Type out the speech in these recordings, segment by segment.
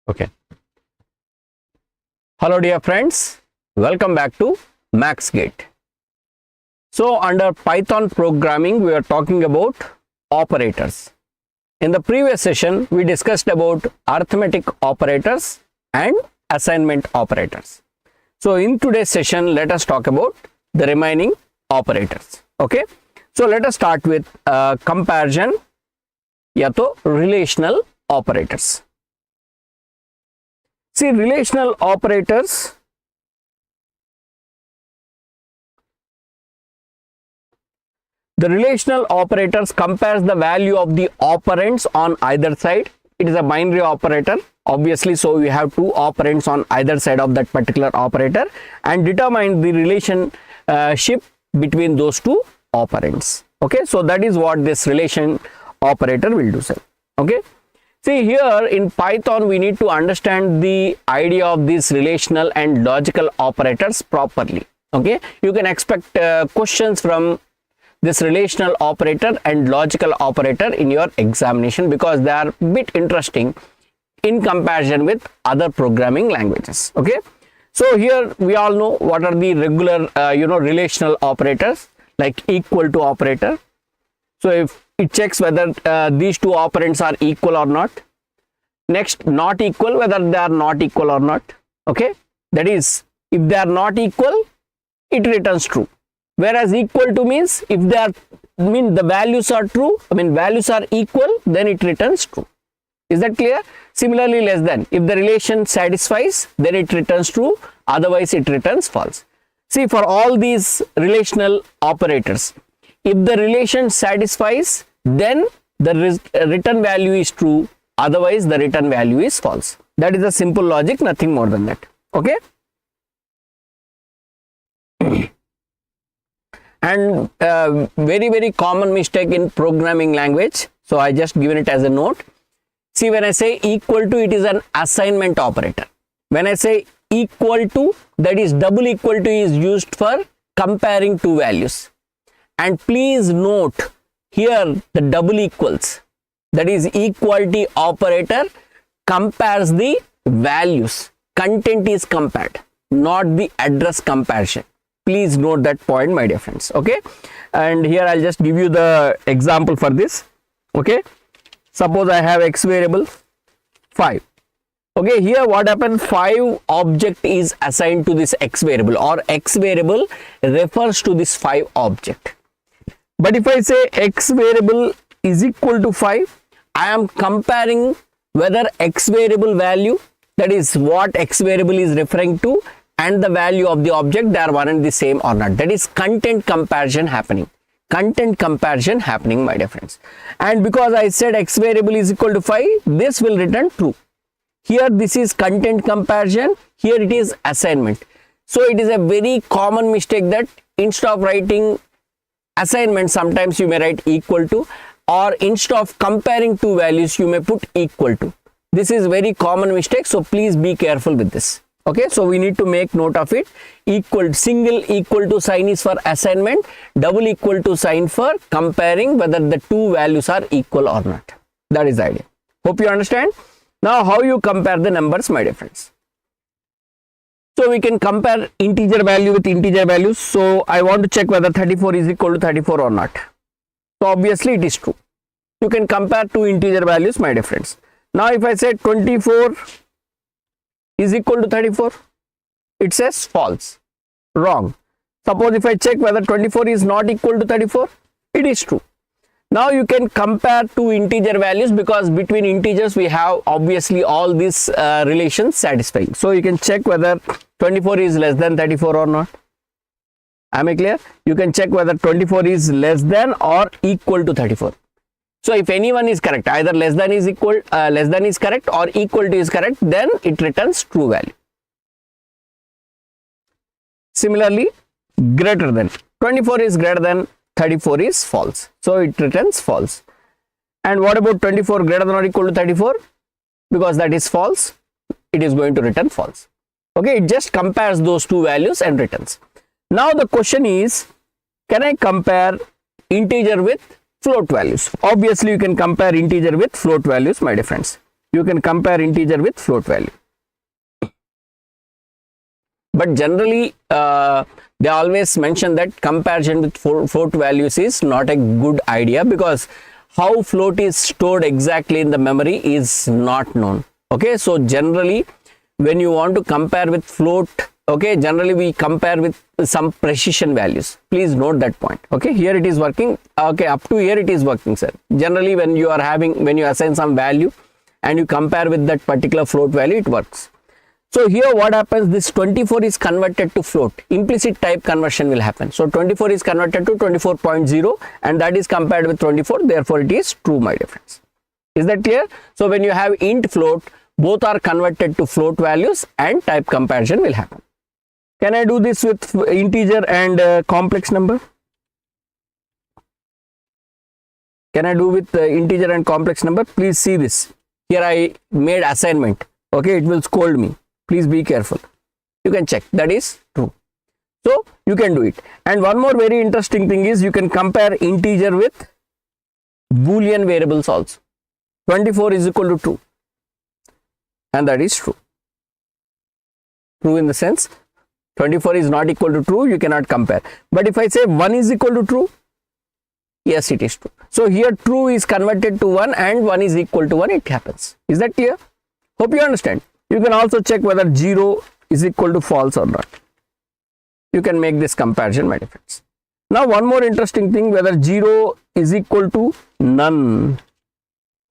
Okay. Hello dear friends, welcome back to MACSGATE. So under Python programming, we are talking about operators. In the previous session, we discussed about arithmetic operators and assignment operators. So in today's session, let us talk about the remaining operators. Okay. So let us start with comparison या तो relational operators. See, relational operators compares the value of the operands on either side. It is a binary operator, obviously, so we have two operands on either side of that particular operator and determine the relationship between those two operands. Okay, so that is what this relation operator will do, sir. Okay. See, here in Python, we need to understand the idea of these relational and logical operators properly. Okay, you can expect questions from this relational operator and logical operator in your examination because they are a bit interesting in comparison with other programming languages. Okay, so here we all know what are the regular relational operators like equal to operator. So if it checks whether these two operands are equal or not. Next, not equal, whether they are not equal or not. Okay, that is, if they are not equal, it returns true. Whereas equal to means if they are the values are true, values are equal, then it returns true. Is that clear? Similarly, less than, if the relation satisfies, then it returns true, otherwise it returns false. See, for all these relational operators, if the relation satisfies, then the return value is true, otherwise the return value is false. That is a simple logic, nothing more than that. Okay. And very common mistake in programming language, so I just given it as a note. See, when I say equal to, it is an assignment operator. When I say equal to, that is double equal to is used for comparing two values. And please note here the double equals, that is equality operator, compares the values. Content is compared, not the address comparison. Please note that point, my dear friends. Okay, and here I'll just give you the example for this. Okay, suppose I have x variable 5. Okay, here what happened, 5 object is assigned to this x variable, or x variable refers to this 5 object. But if I say x variable is equal to 5, I am comparing whether x variable value, that is what x variable is referring to, and the value of the object, they are one and the same or not. That is content comparison happening. Content comparison happening, my dear friends. And because I said x variable is equal to 5, this will return true. Here this is content comparison, here it is assignment. So it is a very common mistake that instead of writing assignment, sometimes you may write equal to, or instead of comparing two values, you may put equal to. This is very common mistake, so please be careful with this. Okay, so we need to make note of it. Single equal to sign is for assignment, double equal to sign for comparing whether the two values are equal or not. That is the idea. Hope you understand. Now, how you compare the numbers, my dear friends? So we can compare integer value with integer values. So I want to check whether 34 is equal to 34 or not. So obviously it is true. You can compare two integer values, my dear friends. Now if I say 24 is equal to 34, it says false, wrong. Suppose if I check whether 24 is not equal to 34, it is true. Now you can compare two integer values because between integers we have obviously all these relations satisfying. So you can check whether 24 is less than 34 or not. Am I clear? You can check whether 24 is less than or equal to 34. So if anyone is correct, either less than is correct or equal to is correct, then it returns true value. Similarly, greater than 24 is greater than 34 is false, so it returns false. And what about 24 greater than or equal to 34? Because that is false, it is going to return false. Okay, it just compares those two values and returns. Now the question is, can I compare integer with float values? Obviously you can compare integer with float values, my dear friends. you can compare integer with float value. But generally they always mention that comparison with float values is not a good idea, because how float is stored exactly in the memory is not known. Okay, so generally when you want to compare with float, okay, generally we compare with some precision values. Please note that point. Okay, here it is working. Okay, up to here it is working, sir. Generally when you assign some value and you compare with that particular float value, it works. So here what happens, this 24 is converted to float. Implicit type conversion will happen. So 24 is converted to 24.0 and that is compared with 24. Therefore it is true, my dear friends. Is that clear? So when you have int float, both are converted to float values and type comparison will happen. Can I do this with integer and complex number? Can I do with integer and complex number? Please see this. Here I made assignment. Okay, it will scold me. Please be careful. You can check that is true. So you can do it. And one more very interesting thing is you can compare integer with Boolean variables also. 24 is equal to true. And that is true. True in the sense 24 is not equal to true, you cannot compare. But if I say 1 is equal to true, yes, it is true. So here true is converted to 1 and 1 is equal to 1, it happens. Is that clear? Hope you understand. You can also check whether 0 is equal to false or not. You can make this comparison, my dear friends. Now one more interesting thing, whether 0 is equal to none.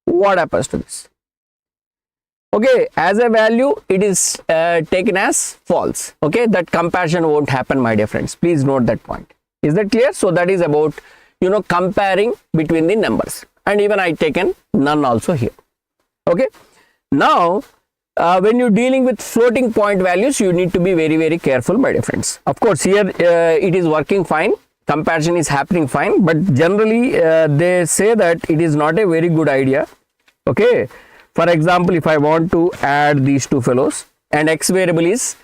What happens to this? Okay, as a value it is taken as false. Okay, that comparison won't happen, my dear friends. Please note that point. Is that clear? So that is about, comparing between the numbers, and even I taken none also here. Okay, now when you're dealing with floating point values, you need to be very, very careful, my dear friends. Of course here it is working fine, comparison is happening fine, but generally they say that it is not a very good idea. Okay, for example, if I want to add these two fellows and x variable is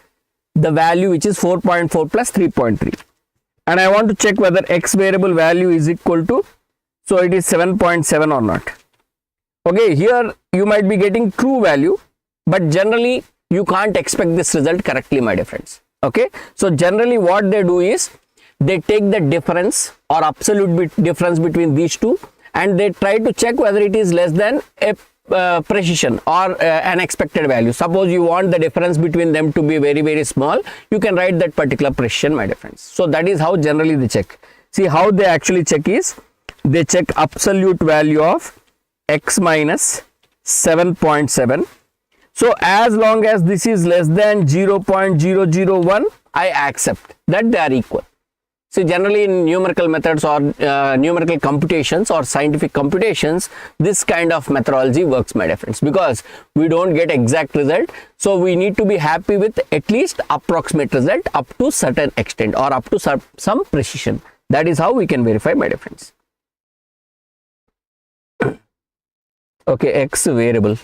the value which is 4.4 plus 3.3, and I want to check whether x variable value is equal to, so it is 7.7 or not. Okay, here you might be getting true value, but generally you can't expect this result correctly, my dear friends. Okay, so generally what they do is they take the difference or absolute difference between these two and they try to check whether it is less than a precision or an expected value. Suppose you want the difference between them to be very, very small, you can write that particular precision, my dear friends. So that is how generally they check. See how they actually check is, they check absolute value of x minus 7.7. So as long as this is less than 0.001, I accept that they are equal. So generally in numerical methods or numerical computations or scientific computations, this kind of methodology works, my dear friends, because we don't get exact result. So we need to be happy with at least approximate result up to certain extent or up to some precision. That is how we can verify, my dear friends. Okay, x variable,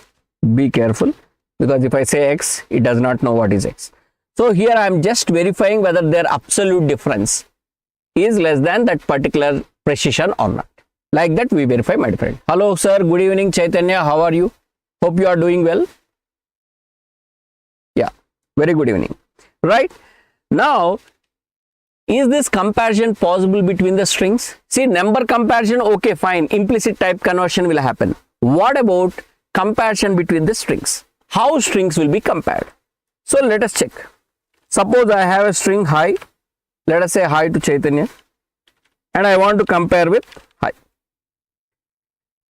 be careful, because if I say x, it does not know what is x. So here I am just verifying whether their absolute difference is less than that particular precision or not. Like that we verify, my friend. Hello sir, good evening Chaitanya, how are you? Hope you are doing well. Yeah, very good evening. Right, now is this comparison possible between the strings? See, number comparison, okay fine, implicit type conversion will happen. What about comparison between the strings? How strings will be compared? So let us check. Suppose I have a string hi. Let us say hi to Chaitanya and I want to compare with hi.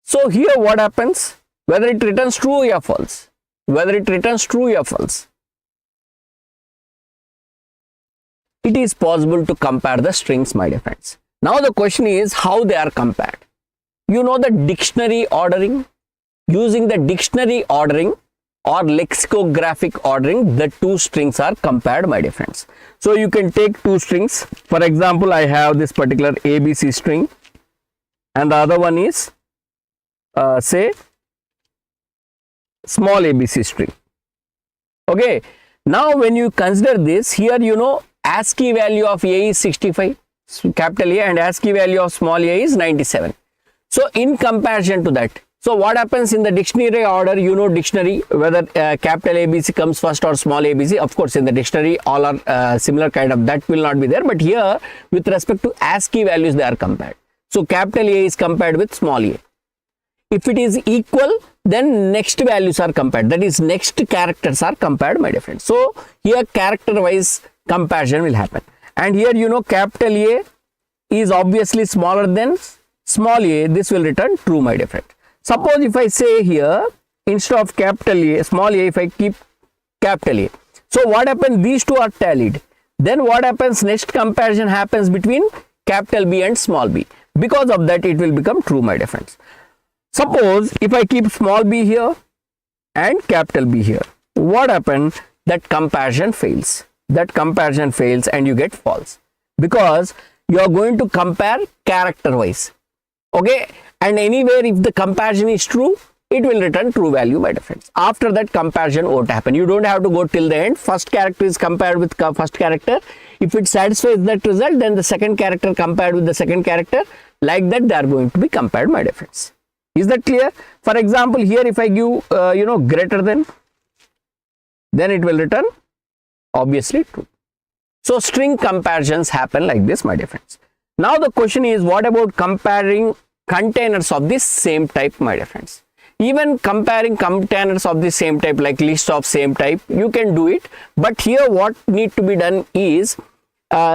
So here what happens, whether it returns true or false, whether it returns true or false, it is possible to compare the strings, my dear friends. Now the question is how they are compared. You know the dictionary ordering, using the dictionary ordering or lexicographic ordering, the two strings are compared, my dear friends. So you can take two strings. For example, I have this particular ABC string and the other one is say small ABC string. Okay, now when you consider this, here you know ASCII value of A is 65, capital A, and ASCII value of small a is 97. So in comparison to that, So what happens in the dictionary order, you know dictionary, whether capital ABC comes first or small ABC. Of course, in the dictionary, all are similar kind of, that will not be there. But here, with respect to ASCII values, they are compared. So capital A is compared with small a. If it is equal, then next values are compared. That is, next characters are compared, my dear friends. So here character-wise comparison will happen. And here, you know, capital A is obviously smaller than small a. This will return true, my dear friend. Suppose if I say here, instead of capital A, small a, if I keep capital A. So what happens? These two are tallied. Then what happens? Next comparison happens between capital B and small b. Because of that, it will become true, my dear friends. Suppose if I keep small b here and capital B here, what happens? That comparison fails. That comparison fails and you get false, because you are going to compare character wise. Okay, and anywhere if the comparison is true, it will return true value, my dear friends. After that, comparison won't happen. You don't have to go till the end. First character is compared with first character. If it satisfies that result, then the second character compared with the second character. Like that, they are going to be compared, my dear friends. Is that clear? For example, here if I give greater than, then it will return obviously true. So string comparisons happen like this, my dear friends. Now the question is, what about comparing containers of this same type, my dear friends? Even comparing containers of the same type, like list of same type, you can do it. But here what need to be done is,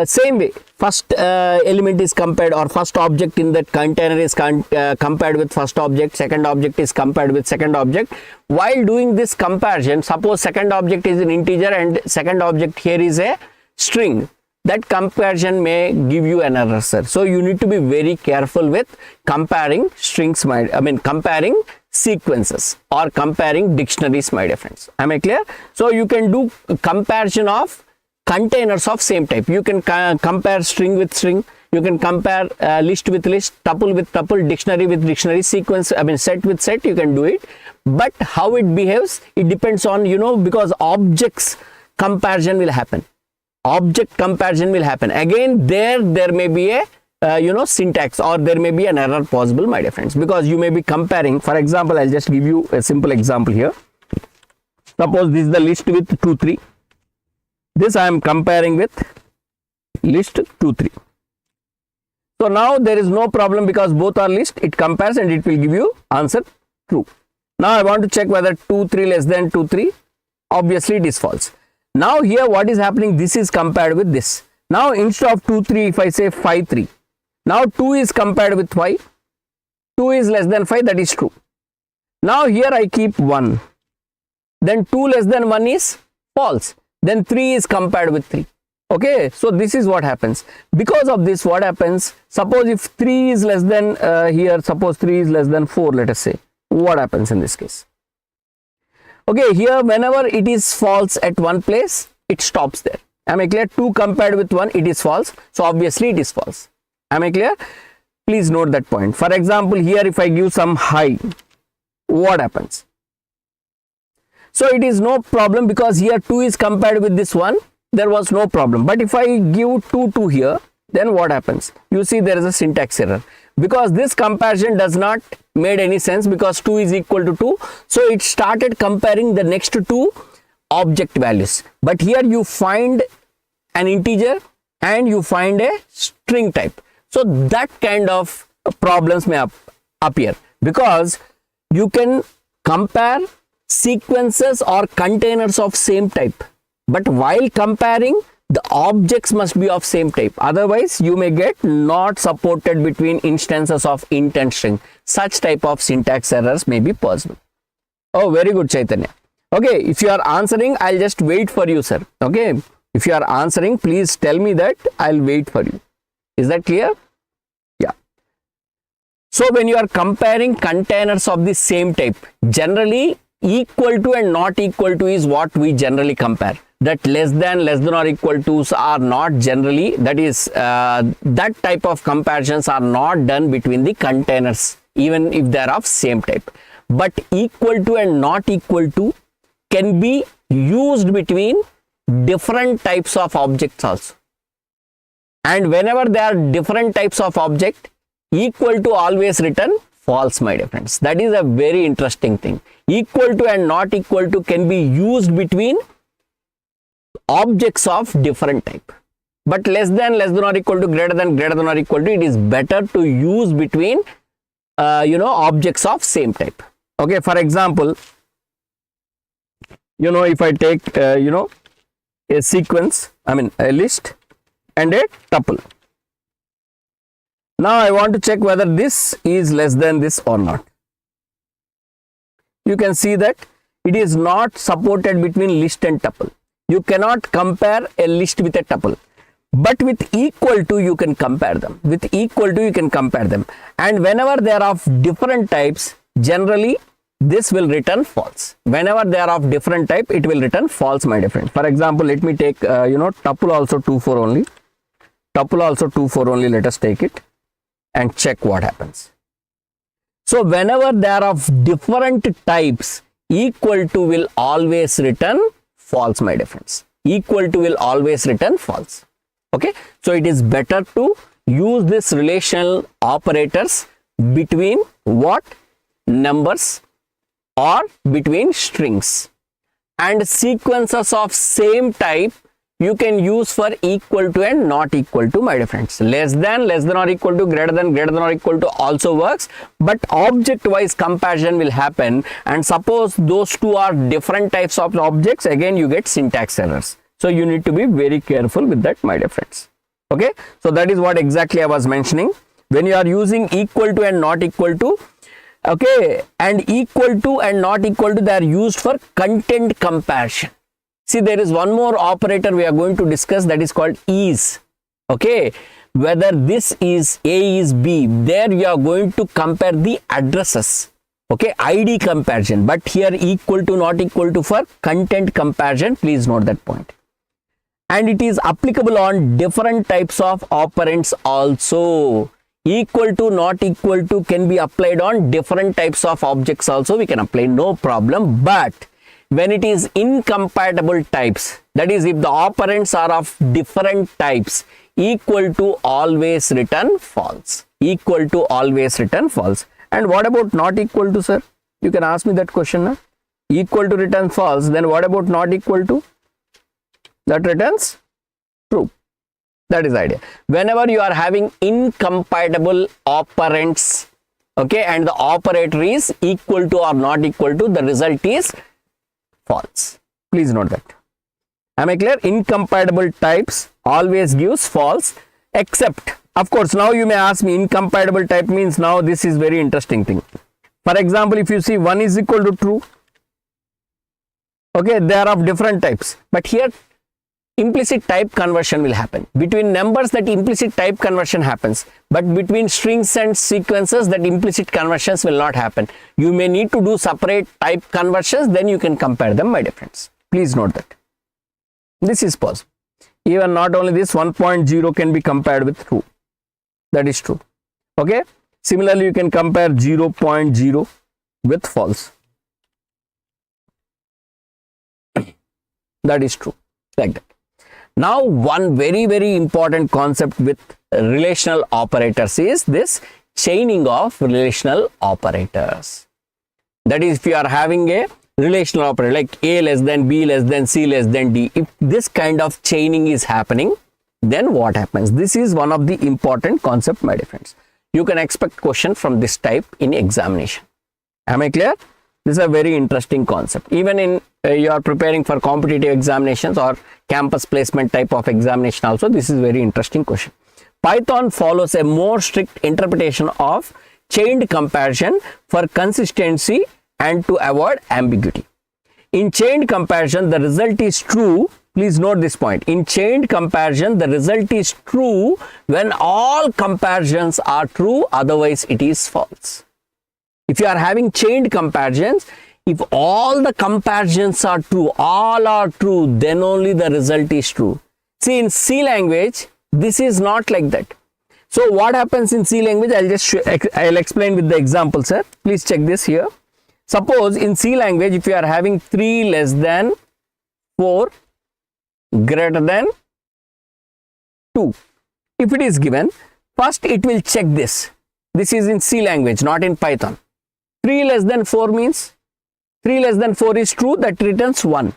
same way, first element is compared, or first object in that container is compared with first object, second object is compared with second object. While doing this comparison, suppose second object is an integer and second object here is a string. That comparison may give you an error, sir. So you need to be very careful with comparing strings, comparing sequences or comparing dictionaries, my dear friends. Am I clear? So you can do comparison of containers of same type. You can compare string with string. You can compare list with list, tuple with tuple, dictionary with dictionary, sequence, set with set. You can do it. But how it behaves, it depends on, because objects comparison will happen. Object comparison will happen. Again, there may be a syntax, or there may be an error possible, my dear friends, because you may be comparing. For example, I'll just give you a simple example here. Suppose this is the list with 2, 3. This I am comparing with list 2, 3. So now there is no problem, because both are list. It compares and it will give you answer true. Now I want to check whether 2, 3 less than 2, 3. Obviously it is false. Now here what is happening? This is compared with this. Now instead of 2, 3, if I say 5, 3. Now 2 is compared with 5. 2 is less than 5, that is true. Now here I keep 1. Then 2 less than 1 is false. Then 3 is compared with 3. Okay, so this is what happens. Because of this, what happens? Suppose if 3 is less than, suppose 3 is less than 4, let us say. What happens in this case? Okay, here whenever it is false at one place, it stops there. Am I clear? 2 compared with 1, it is false. So obviously it is false. Am I clear? Please note that point. For example, here if I give some high, what happens? So it is no problem, because here 2 is compared with this one. There was no problem. But if I give 2, 2 here, then what happens? You see there is a syntax error, because this comparison does not made any sense, because 2 is equal to 2. So it started comparing the next 2 object values. But here you find an integer and you find a string type. So that kind of problems may appear, because you can compare sequences or containers of same type. But while comparing, the objects must be of same type. Otherwise, you may get not supported between instances of int and string. Such type of syntax errors may be possible. Oh, very good, Chaitanya. Okay, if you are answering, I'll just wait for you, sir. Okay, if you are answering, please tell me that. I'll wait for you. Is that clear? Yeah. So when you are comparing containers of the same type, generally equal to and not equal to is what we generally compare. That less than or equal to are not generally, that is that type of comparisons are not done between the containers, even if they are of same type. But equal to and not equal to can be used between different types of objects also. And whenever there are different types of object, equal to always return false, my dear friends. That is a very interesting thing. Equal to and not equal to can be used between objects of different type, but less than or equal to, greater than or equal to, it is better to use between objects of same type. Okay, for example, if I take a sequence, a list and a tuple. Now I want to check whether this is less than this or not. You can see that it is not supported between list and tuple. You cannot compare a list with a tuple, but with equal to you can compare them. With equal to you can compare them, and whenever they are of different types, generally this will return false. Whenever they are of different type, it will return false, my dear friend. For example, let me take tuple also 2 4 only. Tuple also 2 4 only. Let us take it and check what happens. So whenever they are of different types, equal to will always return false, my dear friends. Equal to will always return false. Okay, so it is better to use this relational operators between what? Numbers or between strings, and sequences of same type you can use for equal to and not equal to, my dear friends. Less than or equal to, greater than or equal to also works, but object wise comparison will happen, and suppose those two are different types of objects, again you get syntax errors. So you need to be very careful with that, my dear friends. Okay, so that is what exactly I was mentioning. When you are using equal to and not equal to, okay, and equal to and not equal to, they are used for content comparison. See, there is one more operator we are going to discuss, that is called is. Okay, whether this is A is B, there you are going to compare the addresses. Okay, ID comparison, but here equal to not equal to for content comparison. Please note that point. And it is applicable on different types of operands also. Equal to not equal to can be applied on different types of objects also, we can apply, no problem. But when it is incompatible types, that is if the operands are of different types, equal to always return false. Equal to always return false. And what about not equal to, sir? You can ask me that question now. Equal to return false, then what about not equal to? That returns true. That is the idea. Whenever you are having incompatible operands, okay, and the operator is equal to or not equal to, the result is false. Please note that. Am I clear? Incompatible types always gives false, except, of course, now you may ask me, incompatible type means, now this is very interesting thing. For example, if you see 1 is equal to true, okay, they are of different types, but here implicit type conversion will happen. Between numbers, that implicit type conversion happens, but between strings and sequences, that implicit conversions will not happen. You may need to do separate type conversions, then you can compare them, my dear friends. Please note that. This is possible. Even not only this, 1.0 can be compared with true. That is true. Okay. Similarly, you can compare 0.0 with false. That is true. Like that. Now, one very, very important concept with relational operators is this chaining of relational operators. That is, if you are having a relational operator like A less than B less than C less than D, if this kind of chaining is happening, then what happens? This is one of the important concept, my dear friends. You can expect question from this type in examination. Am I clear? This is a very interesting concept. Even in you are preparing for competitive examinations or campus placement type of examination also, this is very interesting question. Python follows a more strict interpretation of chained comparison for consistency and to avoid ambiguity. In chained comparison, the result is true. Please note this point. In chained comparison, the result is true when all comparisons are true, otherwise it is false. If you are having chained comparisons, if all the comparisons are true, all are true, then only the result is true. See, in C language, this is not like that. So what happens in C language? I'll explain with the example, sir. Please check this here. Suppose in C language, if you are having 3 less than 4 greater than 2, if it is given, first it will check this. This is in C language, not in Python. 3 less than 4 means 3 less than 4 is true, that returns 1.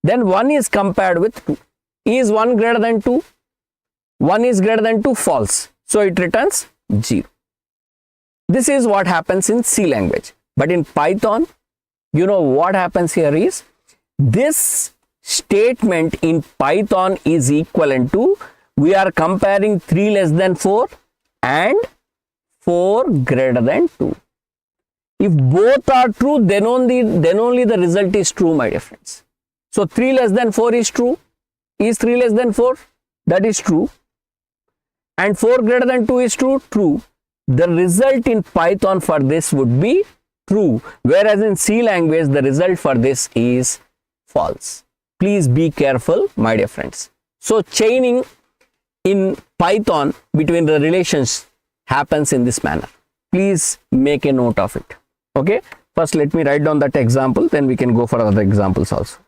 Then 1 is compared with 2. Is 1 greater than 2? 1 is greater than 2, false. So it returns 0. This is what happens in C language. But in Python, you know what happens here is, this statement in Python is equivalent to, we are comparing 3 less than 4 and 4 greater than 2. If both are true, then only the result is true, my dear friends. So 3 less than 4 is true. Is 3 less than 4? That is true. And 4 greater than 2 is true? True. The result in Python for this would be true, whereas in C language the result for this is false. Please be careful, my dear friends. So chaining in Python between the relations happens in this manner. Please make a note of it. Okay, first let me write down that example, then we can go for other examples also.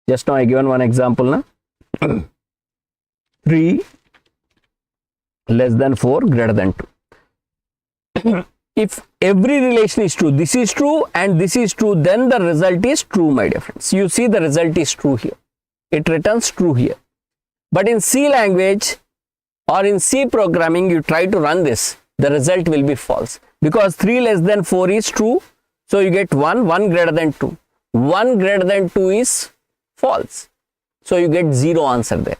Just now I given one example now. 3 less than 4 greater than 2. If every relation is true, this is true and this is true, then the result is true, my dear friends. You see the result is true here. It returns true here. But in C language or in C programming, you try to run this, the result will be false, because 3 less than 4 is true. So you get 1, 1 greater than 2. 1 greater than 2 is false. So you get 0 answer there.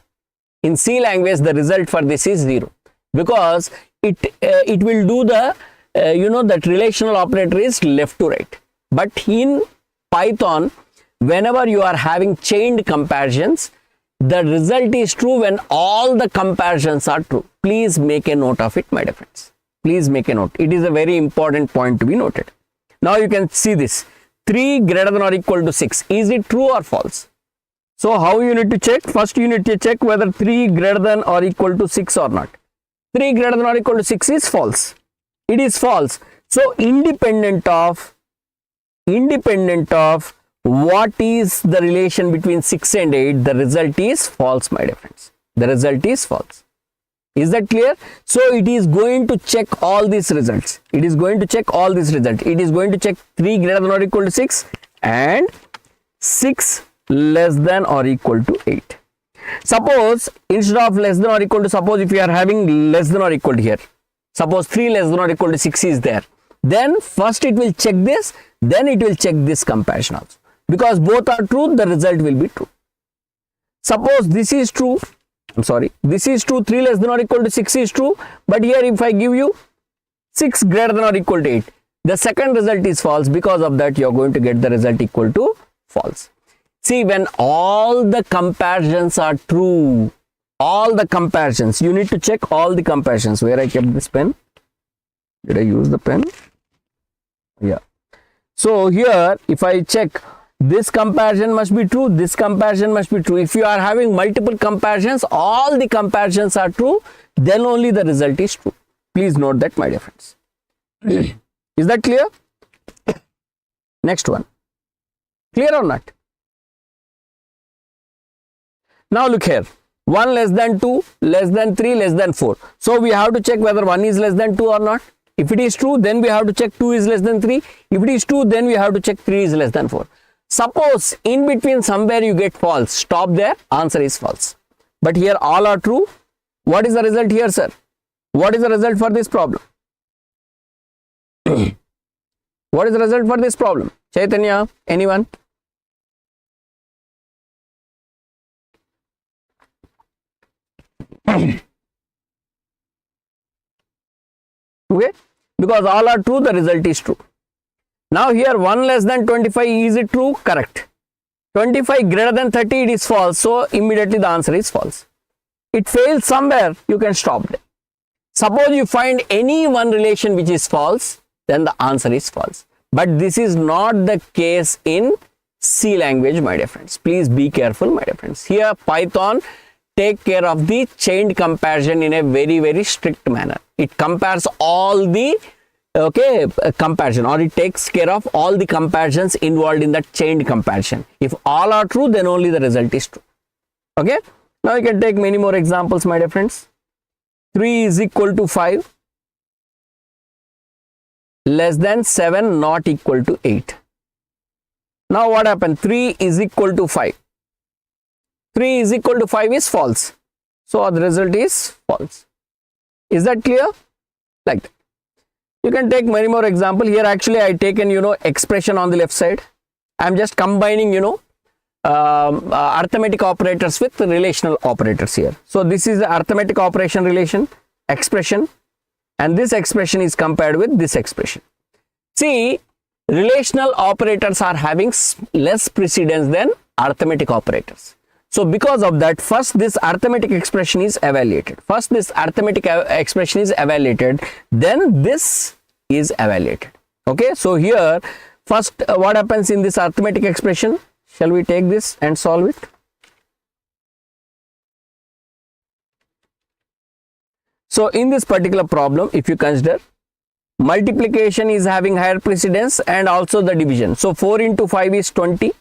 In C language, the result for this is 0, because it will do the that relational operator is left to right. But in Python, whenever you are having chained comparisons, the result is true when all the comparisons are true. Please make a note of it, my dear friends. Please make a note. It is a very important point to be noted. Now you can see this. 3 greater than or equal to 6. Is it true or false? So how you need to check? First you need to check whether 3 greater than or equal to 6 or not. 3 greater than or equal to 6 is false. It is false. So independent of what is the relation between 6 and 8, the result is false, my dear friends. The result is false. Is that clear? So it is going to check all these results. It is going to check all these results. It is going to check 3 greater than or equal to 6 and 6 less than or equal to 8. Suppose instead of less than or equal to, suppose if you are having less than or equal to here, suppose 3 less than or equal to 6 is there, then first it will check this, then it will check this comparison also. Because both are true, the result will be true. Suppose this is true, this is true, 3 less than or equal to 6 is true, but here if I give you 6 greater than or equal to 8, the second result is false. Because of that, you are going to get the result equal to false. See, when all the comparisons are true, all the comparisons, you need to check all the comparisons. Where I kept this pen? Did I use the pen? Yeah. So here, if I check, this comparison must be true, this comparison must be true. If you are having multiple comparisons, all the comparisons are true, then only the result is true. Please note that, my dear friends. Is that clear? Next one. Clear or not? Now look here. 1 less than 2, less than 3, less than 4. So we have to check whether 1 is less than 2 or not. If it is true, then we have to check 2 is less than 3. If it is true, then we have to check 3 is less than 4. Suppose in between somewhere you get false, stop there, answer is false. But here all are true. What is the result here, sir? What is the result for this problem? What is the result for this problem? Chaitanya, anyone? Okay, because all are true, the result is true. Now here 1 less than 25, is it true? Correct. 25 greater than 30, it is false. So immediately the answer is false. It fails somewhere, you can stop there. Suppose you find any one relation which is false, then the answer is false. But this is not the case in C language, my dear friends. Please be careful, my dear friends. Here Python take care of the chained comparison in a very, very strict manner. It compares all the comparison, or it takes care of all the comparisons involved in that chained comparison. If all are true, then only the result is true. Okay, now you can take many more examples, my dear friends. 3 is equal to 5. less than 7 not equal to 8. Now what happened? 3 is equal to 5. 3 is equal to 5 is false. So the result is false. Is that clear? Like that. You can take many more examples. Here actually I taken, expression on the left side. I am just combining, arithmetic operators with relational operators here. So this is the arithmetic operation relation expression, and this expression is compared with this expression. See, relational operators are having less precedence than arithmetic operators. So because of that, first this arithmetic expression is evaluated. Then this is evaluated. Okay, so here first what happens in this arithmetic expression? Shall we take this and solve it? So in this particular problem, if you consider, multiplication is having higher precedence and also the division. So 4 into 5 is 20.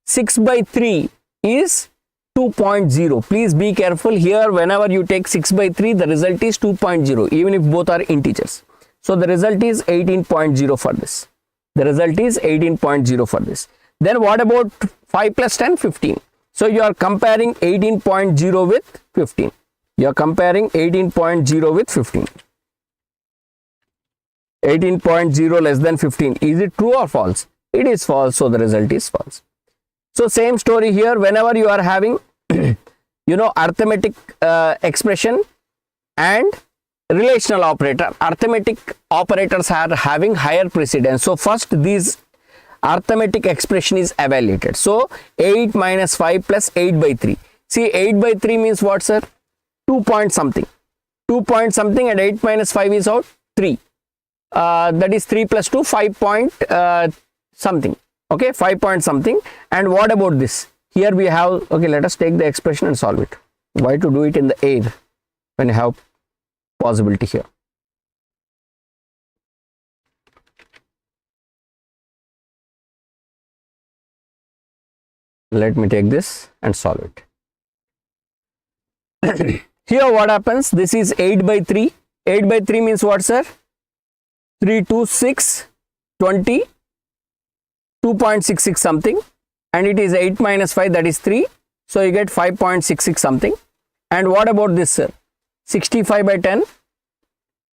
6 by 3 is 2.0. Please be careful here. Whenever you take 6 by 3, the result is 2.0, even if both are integers. So the result is 18.0 for this. Then what about 5 plus 10? 15. So you are comparing 18.0 with 15. 18.0 less than 15. Is it true or false? It is false. So the result is false. So same story here. Whenever you are having arithmetic expression and relational operator, arithmetic operators are having higher precedence. So first these arithmetic expression is evaluated. So 8 minus 5 plus 8 by 3. See, 8 by 3 means what, sir? 2 point something. 2 point something, and 8 minus 5 is out 3. That is 3 plus 2, 5 point something. Okay, 5 point something. And what about this? Here we have, okay, let us take the expression and solve it. Why to do it in the air when you have possibility here? Let me take this and solve it. Here what happens? This is 8 by 3. 8 by 3 means what, sir? 3, 2, 6, 20, 2.66 something, and it is 8 minus 5, that is 3. So you get 5.66 something. And what about this, sir? 65 by 10.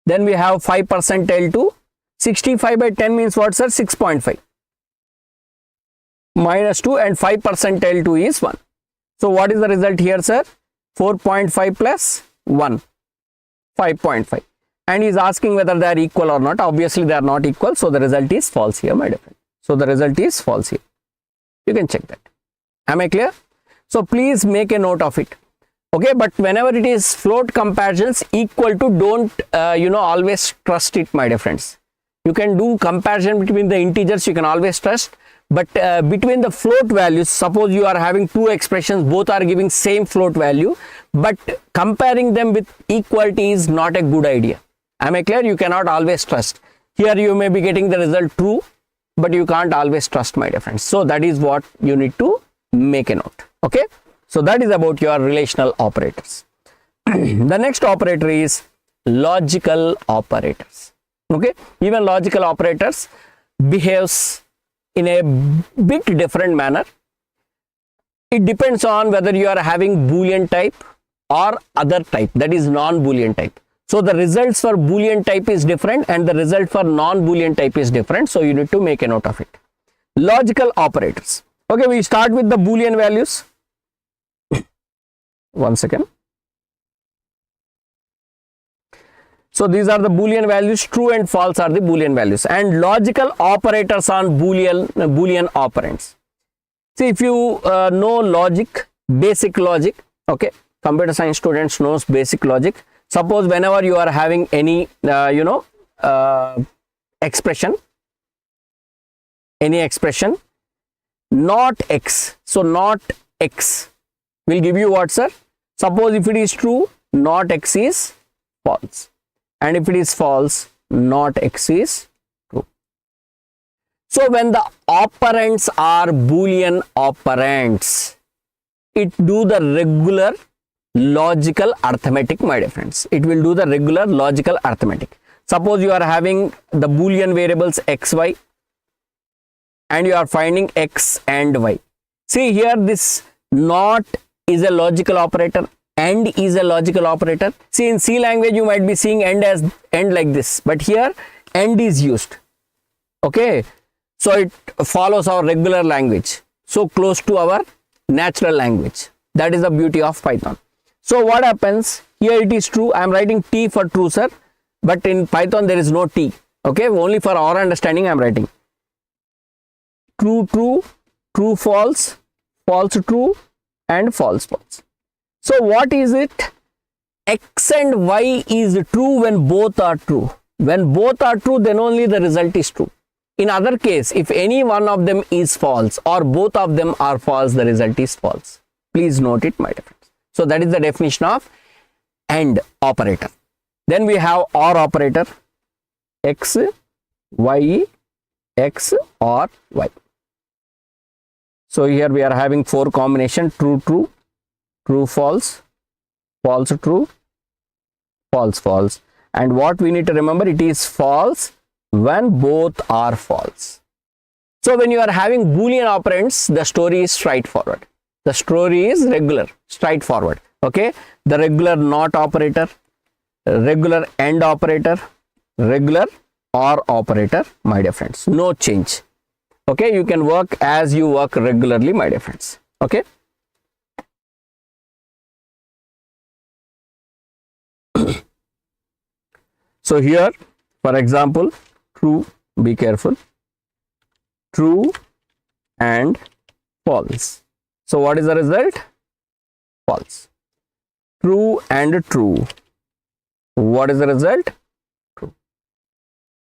Then we have 5 percentile to 65 by 10 means what, sir? 6.5 minus 2, and 5 percentile 2 is 1. So what is the result here, sir? 4.5 plus 1, 5.5. And he is asking whether they are equal or not. Obviously they are not equal, so the result is false here, my dear friend. So the result is false here. You can check that. Am I clear? So please make a note of it. Okay, but whenever it is float comparisons, equal to, don't always trust it, my dear friends. You can do comparison between the integers, you can always trust, but between the float values, suppose you are having two expressions, both are giving same float value, but comparing them with equality is not a good idea. Am I clear? You cannot always trust. Here you may be getting the result true, but you can't always trust, my dear friends. So that is what you need to make a note. Okay, so that is about your relational operators. The next operator is logical operators. Okay, even logical operators behaves in a bit different manner. It depends on whether you are having Boolean type or other type, that is non-Boolean type. So the results for Boolean type is different and the result for non-Boolean type is different. So you need to make a note of it. Logical operators. Okay, we start with the Boolean values. One second. So these are the Boolean values. True and false are the Boolean values, and logical operators on Boolean operands. See, if you know logic, basic logic, okay, computer science students knows basic logic. Suppose whenever you are having any expression, not x. So not x will give you what, sir? Suppose if it is true, not x is false, and if it is false, not x is true. So when the operands are Boolean operands, it do the regular logical arithmetic, my dear friends. It will do the regular logical arithmetic. Suppose you are having the Boolean variables xy and you are finding x and y. See here, this not is a logical operator, and is a logical operator. See, in C language you might be seeing end as end like this, but here end is used. Okay, so it follows our regular language, so close to our natural language. That is the beauty of Python. So what happens here, it is true. I am writing T for true, sir, but in Python there is no T. Okay, only for our understanding I am writing true true, true false, false true, and false false. So what is it? X and y is true when both are true. When both are true, then only the result is true. In other case, if any one of them is false or both of them are false, the result is false. Please note it, my dear friends. So that is the definition of AND operator. Then we have OR operator, X, Y, X, or Y. So here we are having 4 combination: true true, true false, false true, false false. And what we need to remember, it is false when both are false. So when you are having Boolean operands, the story is straightforward. The story is regular, straightforward. Okay, the regular NOT operator, regular AND operator, regular OR operator, my dear friends. No change. Okay, you can work as you work regularly, my dear friends. Okay. So here, for example, true, be careful, true and false. So what is the result? False. True and true. What is the result? True.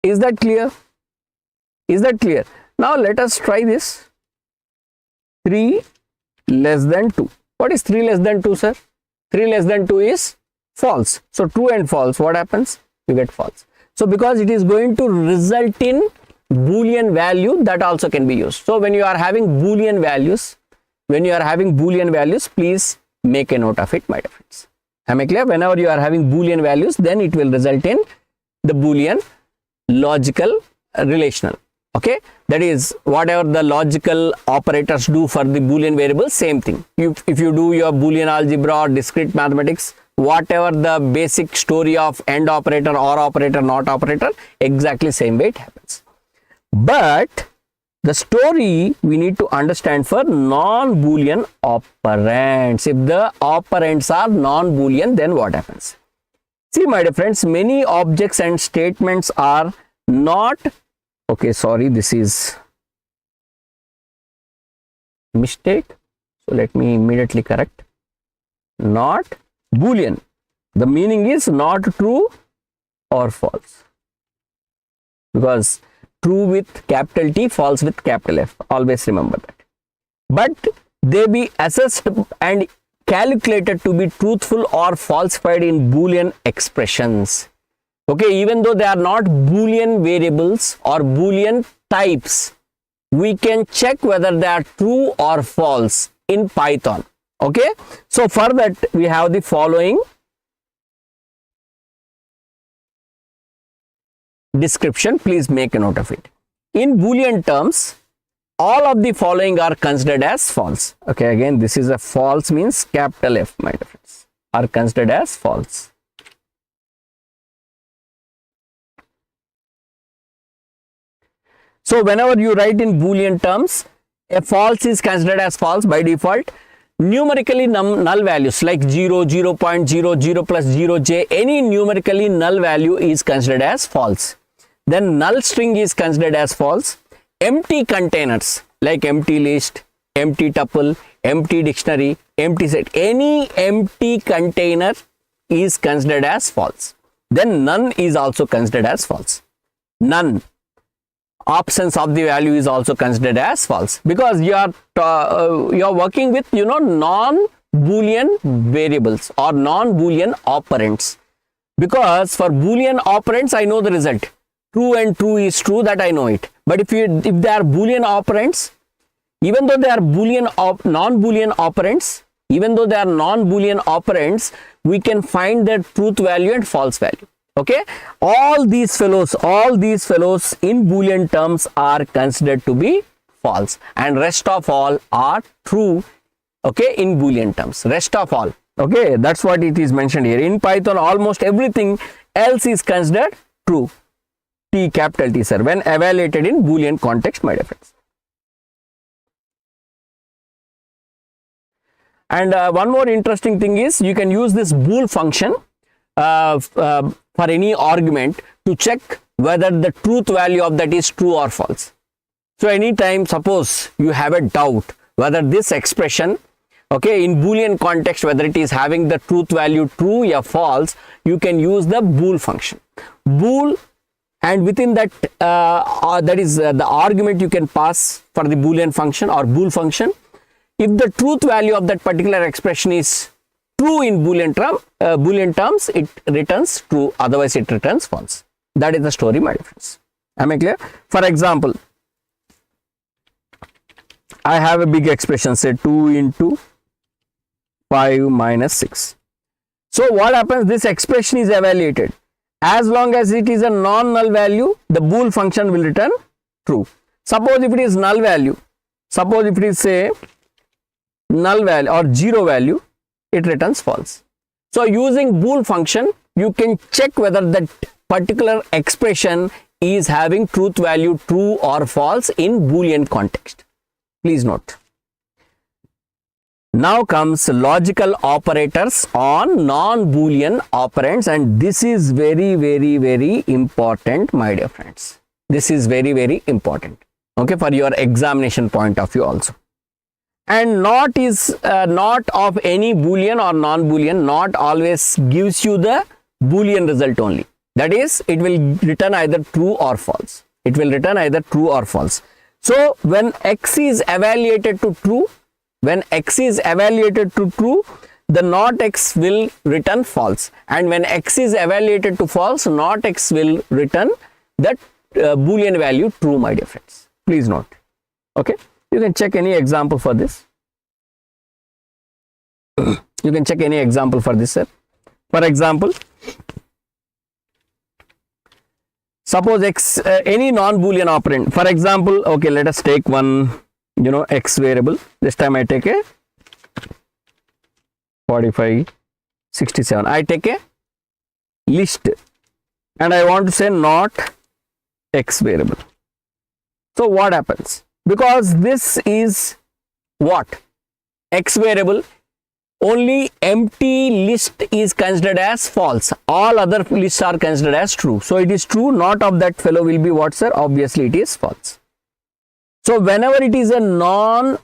Is that clear? Is that clear? Now let us try this. 3 less than 2. What is 3 less than 2, sir? 3 less than 2 is false. So true and false, what happens? You get false. So because it is going to result in Boolean value, that also can be used. So when you are having Boolean values, please make a note of it, my dear friends. Am I clear? Whenever you are having Boolean values, then it will result in the Boolean logical relational. Okay, that is whatever the logical operators do for the Boolean variables, same thing. If you do your Boolean algebra or discrete mathematics, whatever the basic story of AND operator, OR operator, NOT operator, exactly same way it happens. But the story we need to understand for non-Boolean operands. If the operands are non-Boolean, then what happens? See, my dear friends, many objects and statements are not, okay, sorry, this is mistake. So let me immediately correct. Not Boolean. The meaning is not true or false. Because true with capital T, false with capital F. Always remember that. But they be assessed and calculated to be truthful or falsified in Boolean expressions. Okay, even though they are not Boolean variables or Boolean types, we can check whether they are true or false in Python. Okay, so for that we have the following description. Please make a note of it. In Boolean terms, all of the following are considered as false. Okay, again, this is a false means capital F, my dear friends, are considered as false. So whenever you write in Boolean terms, a false is considered as false by default. Numerically null values like 0, 0.0, 0 plus 0j, any numerically null value is considered as false. Then null string is considered as false. Empty containers like empty list, empty tuple, empty dictionary, empty set, any empty container is considered as false. Then none is also considered as false. None. Absence of the value is also considered as false, because you are working with non-Boolean variables or non-Boolean operands. Because for Boolean operands I know the result, true and true is true, that I know it. But if they are Boolean operands, even though they are non-Boolean operands, we can find their truth value and false value. Okay, all these fellows in Boolean terms are considered to be false, and rest of all are true. Okay, in Boolean terms, rest of all. Okay, that's what it is mentioned here. In Python, almost everything else is considered true. T, capital T, sir, when evaluated in Boolean context, my dear friends. And one more interesting thing is, you can use this bool function for any argument to check whether the truth value of that is true or false. So anytime, suppose you have a doubt whether this expression, okay, in Boolean context, whether it is having the truth value true or false, you can use the bool function. Bool, and within that, that is the argument you can pass for the Boolean function or bool function. If the truth value of that particular expression is true in Boolean terms, it returns true, otherwise it returns false. That is the story, my friends. Am I clear? For example, I have a big expression, say 2 into 5 minus 6. So what happens? This expression is evaluated. As long as it is a non-null value, the bool function will return true. Suppose if it is null value, suppose if it is, say, null value or 0 value, it returns false. So using bool function, you can check whether that particular expression is having truth value true or false in Boolean context. Please note. Now comes logical operators on non-Boolean operands, and this is very, very, very important, my dear friends. This is very, very important, okay, for your examination point of view also. And not is not of any Boolean or non-Boolean, not always gives you the Boolean result only. That is, it will return either true or false. It will return either true or false. So when x is evaluated to true, the not x will return false, and when x is evaluated to false, not x will return that Boolean value true, my dear friends. Please note. Okay, you can check any example for this. You can check any example for this, sir. For example, suppose x, any non-Boolean operand. For example, okay, let us take one, x variable. This time I take a 45, 67. I take a list and I want to say not x variable. So what happens? Because this is what? X variable, only empty list is considered as false. All other lists are considered as true. So it is true, not of that fellow will be what, sir? Obviously it is false. So whenever it is a non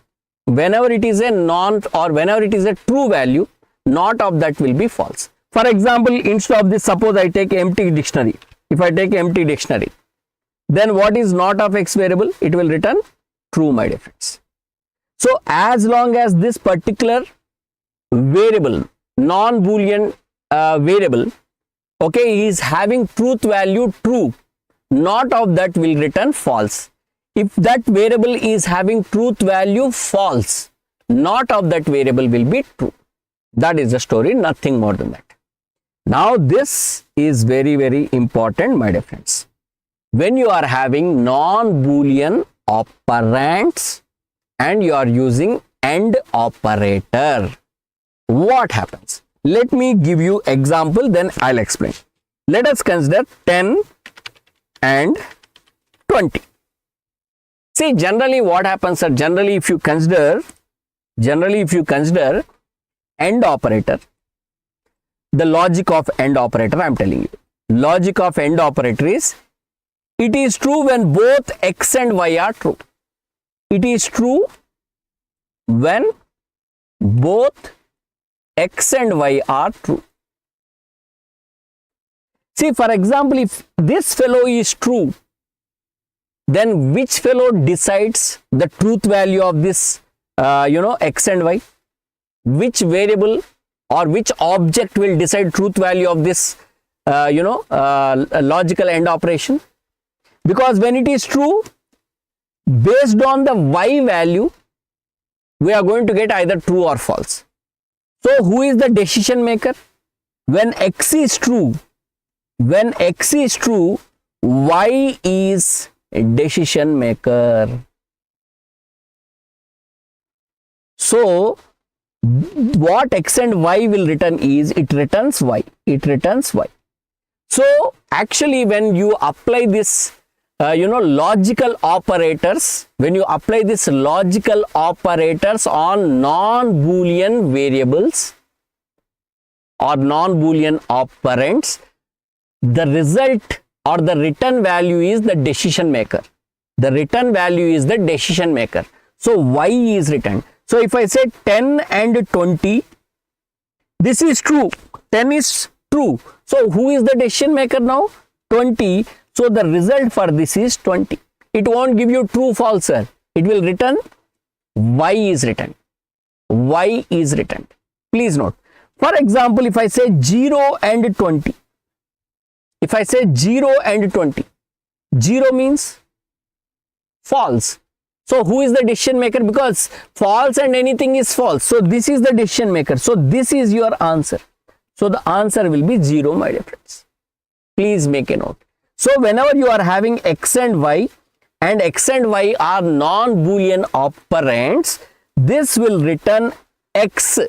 or whenever it is a true value, not of that will be false. For example, instead of this, suppose I take empty dictionary. If I take empty dictionary, then what is not of x variable? It will return true, my dear friends. So as long as this particular variable, non-Boolean variable, okay, is having truth value true, not of that will return false. If that variable is having truth value false, not of that variable will be true. That is the story, nothing more than that. Now this is very, very important, my dear friends. When you are having non-Boolean operands and you are using AND operator, what happens? Let me give you example, then I'll explain. Let us consider 10 and 20. See, generally what happens, sir? Generally if you consider AND operator, the logic of AND operator, I am telling you, logic of AND operator is, it is true when both x and y are true. It is true when both x and y are true. See, for example, if this fellow is true, then which fellow decides the truth value of this, x and y? Which variable or which object will decide truth value of this, logical AND operation? Because when it is true, based on the y value, we are going to get either true or false. So who is the decision maker? When x is true, when X is true, Y is a decision maker. So what X and Y will return is, it returns Y. It returns Y. So actually when you apply this logical operators, when you apply this logical operators on non-Boolean variables or non-Boolean operands, the result or the return value is the decision maker. The return value is the decision maker. So Y is returned. So if I say 10 and 20, this is true. 10 is true. So who is the decision maker now? 20. So the result for this is 20. It won't give you true, false, sir. It will return Y is returned. Y is returned. Please note. For example, if I say 0 and 20. If I say 0 and 20. 0 means false. So who is the decision maker? Because false and anything is false. So this is the decision maker. So this is your answer. So the answer will be 0, my dear friends. Please make a note. So whenever you are having X and Y are non-Boolean operands, this will return X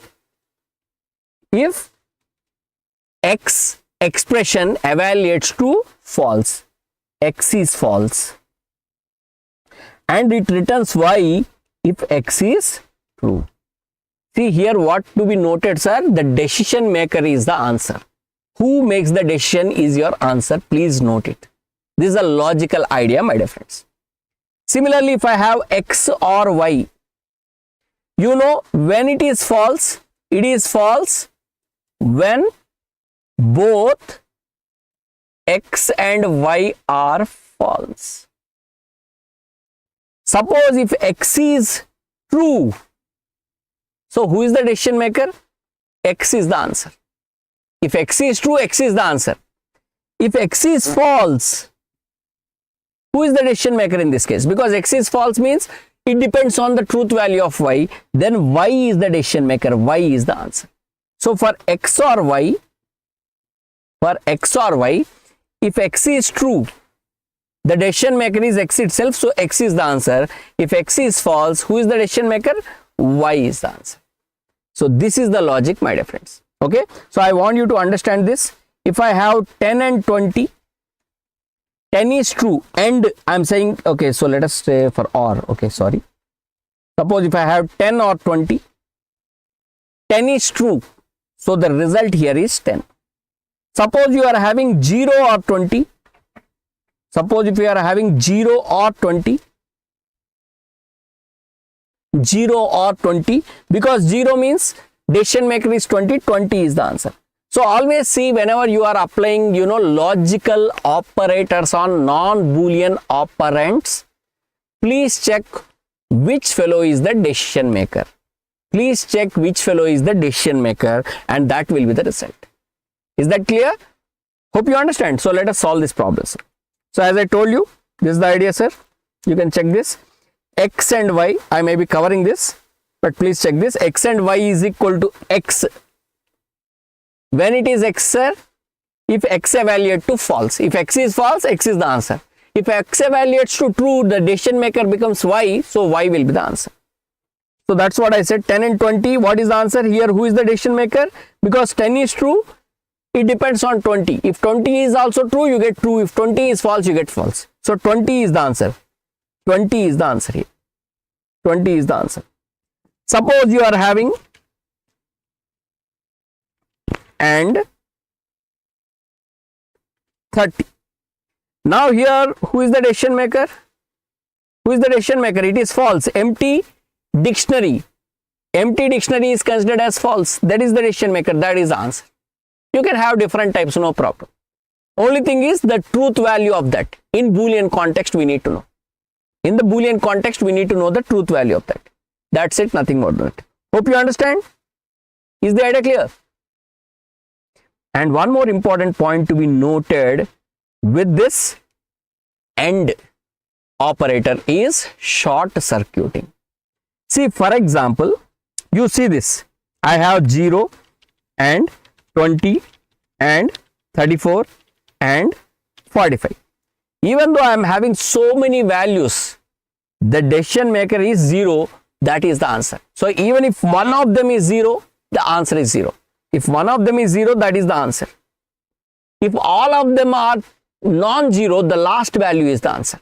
if X expression evaluates to false. X is false. And it returns Y if X is true. See here what to be noted, sir. The decision maker is the answer. Who makes the decision is your answer. Please note it. This is a logical idea, my dear friends. Similarly, if I have X or Y, you know when it is false when both X and Y are false. Suppose if X is true, so who is the decision maker? X is the answer. If X is true, X is the answer. If X is false, who is the decision maker in this case? Because X is false means it depends on the truth value of Y, then Y is the decision maker. Y is the answer. So for X or Y, if X is true, the decision maker is X itself, so X is the answer. If X is false, who is the decision maker? Y is the answer. So this is the logic, my dear friends. Okay, so I want you to understand this. If I have 10 and 20, 10 is true, and I'm saying, okay, so let us say for OR, okay, sorry. Suppose if I have 10 or 20, 10 is true, so the result here is 10. Suppose you are having 0 or 20, suppose if you are having 0 or 20, 0 or 20, because 0 means decision maker is 20, 20 is the answer. So always see whenever you are applying, logical operators on non-Boolean operands, please check which fellow is the decision maker. Please check which fellow is the decision maker, and that will be the result. Is that clear? Hope you understand. So let us solve this problem. So as I told you, this is the idea, sir. You can check this. X and Y, I may be covering this, but please check this. X and Y is equal to X. When it is X, sir, if X evaluates to false. If X is false, X is the answer. If X evaluates to true, the decision maker becomes Y, so Y will be the answer. So that's what I said. 10 and 20, what is the answer here? Who is the decision maker? Because 10 is true, it depends on 20. If 20 is also true, you get true. If 20 is false, you get false. So 20 is the answer. 20 is the answer here. 20 is the answer. Suppose you are having and 30. Now here, who is the decision maker? Who is the decision maker? It is false. Empty dictionary. Empty dictionary is considered as false. That is the decision maker. That is the answer. You can have different types, no problem. Only thing is the truth value of that. In Boolean context, we need to know. In the Boolean context, we need to know the truth value of that. That's it, nothing more than it. Hope you understand. Is the idea clear? And one more important point to be noted with this AND operator is short circuiting. See, for example, you see this. I have 0 and 20 and 34 and 45. Even though I am having so many values, the decision maker is 0, that is the answer. So even if one of them is 0, the answer is 0. If one of them is 0, that is the answer. If all of them are non-zero, the last value is the answer.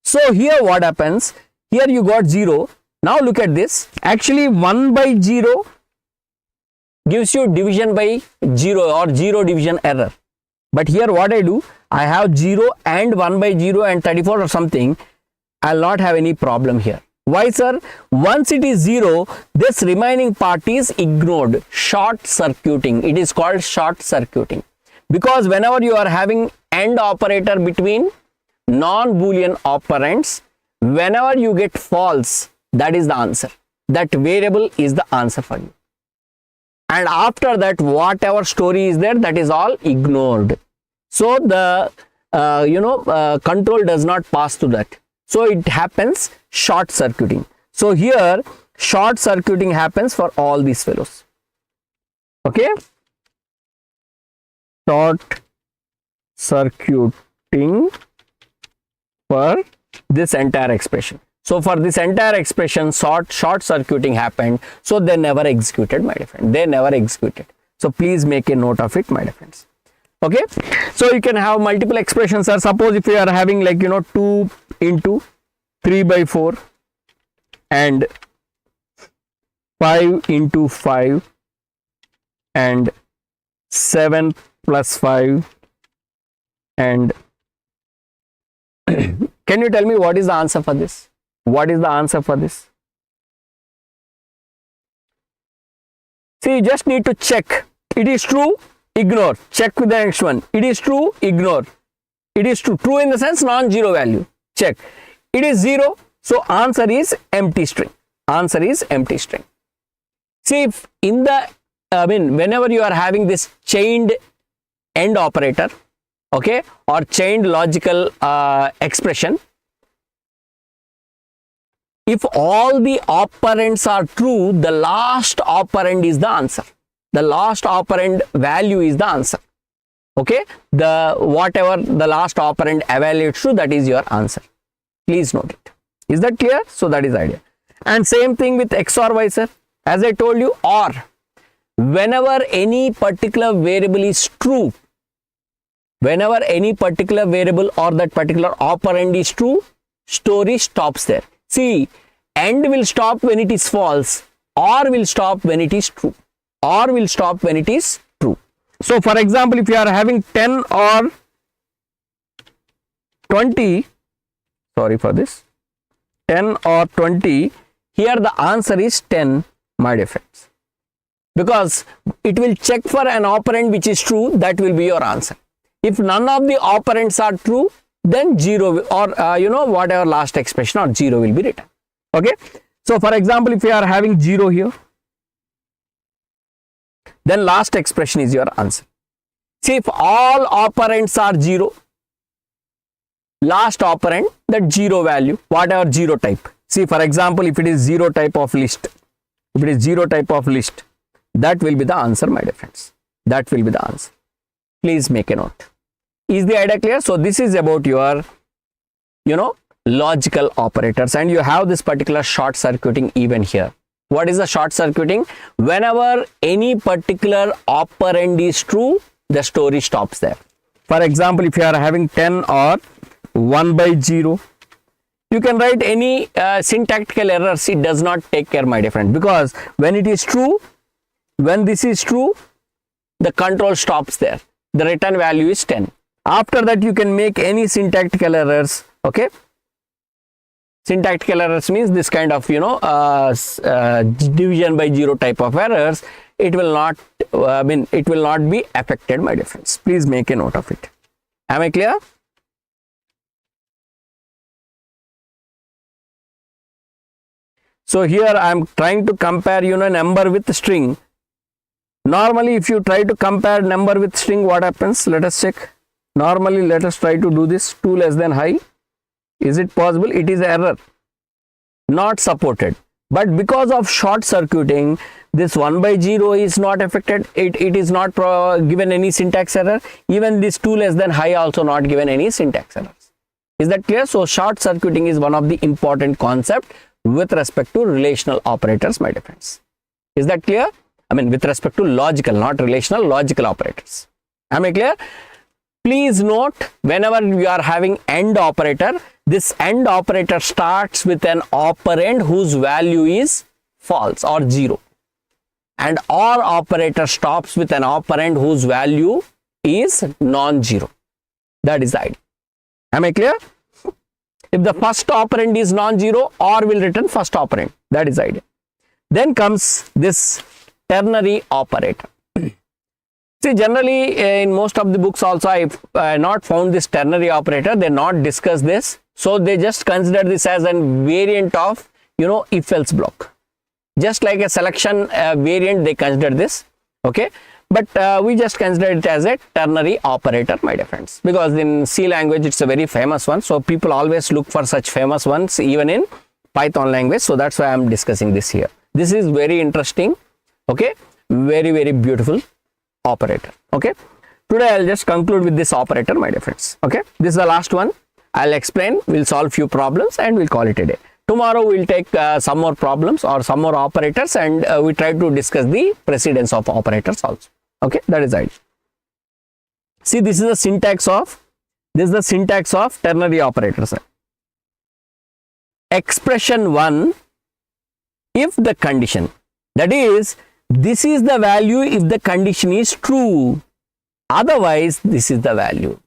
So here what happens, here you got 0. Now look at this. Actually 1 by 0 gives you division by 0 or 0 division error. But here what I do, I have 0 and 1 by 0 and 34 or something. I'll not have any problem here. Why, sir? Once it is 0, this remaining part is ignored. Short circuiting. It is called short circuiting. Because whenever you are having AND operator between non-Boolean operands, whenever you get false, that is the answer. That variable is the answer for you. And after that, whatever story is there, that is all ignored. So the control does not pass to that. So it happens short circuiting. So here short circuiting happens for all these fellows. Okay. Short circuiting for this entire expression. So for this entire expression, short circuiting happened. So they never executed, my dear friend. They never executed. So please make a note of it, my dear friends. Okay. So you can have multiple expressions, sir. Suppose if you are having 2 into 3 by 4 and 5 into 5 and 7 plus 5 and can you tell me what is the answer for this? What is the answer for this? See, you just need to check. It is true, ignore. Check with the next one. It is true, ignore. It is true. True in the sense non-zero value. Check. It is 0. So answer is empty string. Answer is empty string. See, if in the whenever you are having this chained AND operator, okay, or chained logical expression, if all the operands are true, the last operand is the answer. The last operand value is the answer. Okay, the whatever the last operand evaluates to, that is your answer. Please note it. Is that clear? So that is the idea. And same thing with XOR Y, sir. As I told you, OR. Whenever any particular variable is true, whenever any particular variable or that particular operand is true, story stops there. See, AND will stop when it is false, OR will stop when it is true. OR will stop when it is true. So for example, if you are having 10 or 20, sorry for this, 10 or 20, here the answer is 10, my dear friends. Because it will check for an operand which is true, that will be your answer. If none of the operands are true, then 0 or whatever last expression or 0 will be written. Okay. So for example, if you are having 0 here, then last expression is your answer. See, if all operands are 0, last operand, that 0 value, whatever 0 type. See, for example, if it is 0 type of list, if it is 0 type of list, that will be the answer, my dear friends. That will be the answer. Please make a note. Is the idea clear? So this is about your, logical operators, and you have this particular short circuiting even here. What is the short circuiting? Whenever any particular operand is true, the story stops there. For example, if you are having 10 or 1 by 0, you can write any syntactical errors. It does not take care, my dear friend, because when it is true, when this is true, the control stops there. The return value is 10. After that, you can make any syntactical errors. Okay. Syntactical errors means this kind of, division by 0 type of errors. It will not, it will not be affected, my dear friends. Please make a note of it. Am I clear? So here I am trying to compare, number with string. Normally, if you try to compare number with string, what happens? Let us check. Normally, let us try to do this. 2 less than high. Is it possible? It is error. Not supported. But because of short circuiting, this 1 by 0 is not affected, it is not given any syntax error. Even this 2 less than high also not given any syntax errors. Is that clear? So short circuiting is one of the important concept with respect to relational operators, my dear friends. Is that clear? I mean with respect to logical, not relational, logical operators. Am I clear? Please note, whenever you are having AND operator, this AND operator starts with an operand whose value is false or 0. And OR operator stops with an operand whose value is non-zero. That is the idea. Am I clear? If the first operand is non-zero, OR will return first operand. That is the idea. Then comes this ternary operator. See, generally in most of the books also I have not found this ternary operator. They not discuss this. So they just consider this as a variant of, if else block. Just like a selection variant, they consider this. Okay. But we just consider it as a ternary operator, my dear friends, because in C language it's a very famous one. So people always look for such famous ones even in Python language. So that's why I'm discussing this here. This is very interesting. Okay. Very, very beautiful operator. Okay. Today I'll just conclude with this operator, my dear friends. Okay. This is the last one. I'll explain. We'll solve few problems and we'll call it a day. Tomorrow we'll take some more problems or some more operators, and we try to discuss the precedence of operators also. Okay, that is it. See, this is the syntax of ternary operators. Expression 1, if the condition, that is, this is the value if the condition is true, otherwise this is the value.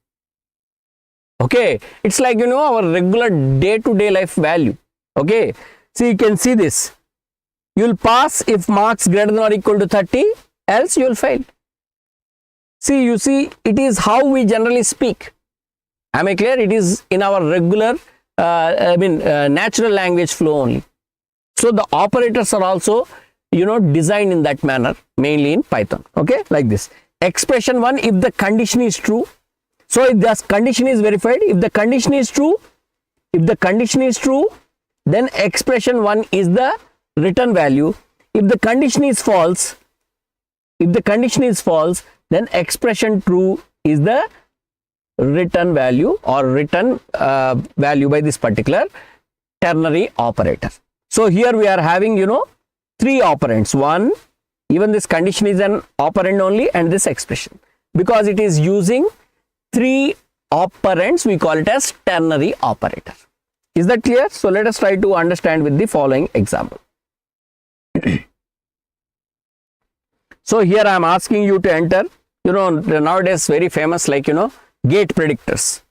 Okay, it's like our regular day-to-day life value. Okay, so you can see this. You will pass if marks greater than or equal to 30, else you will fail. See, you see, it is how we generally speak. Am I clear? It is in our regular, natural language flow only. So the operators are also, designed in that manner, mainly in Python. Okay, like this. Expression 1, if the condition is true. So if the condition is verified, if the condition is true, then expression 1 is the return value. If the condition is false, then expression true is the return value or return value by this particular ternary operator. So here we are having, 3 operands. One, even this condition is an operand only, and this expression. Because it is using 3 operands, we call it as ternary operator. Is that clear? So let us try to understand with the following example. So here I am asking you to enter, nowadays very famous, like, gate predictors.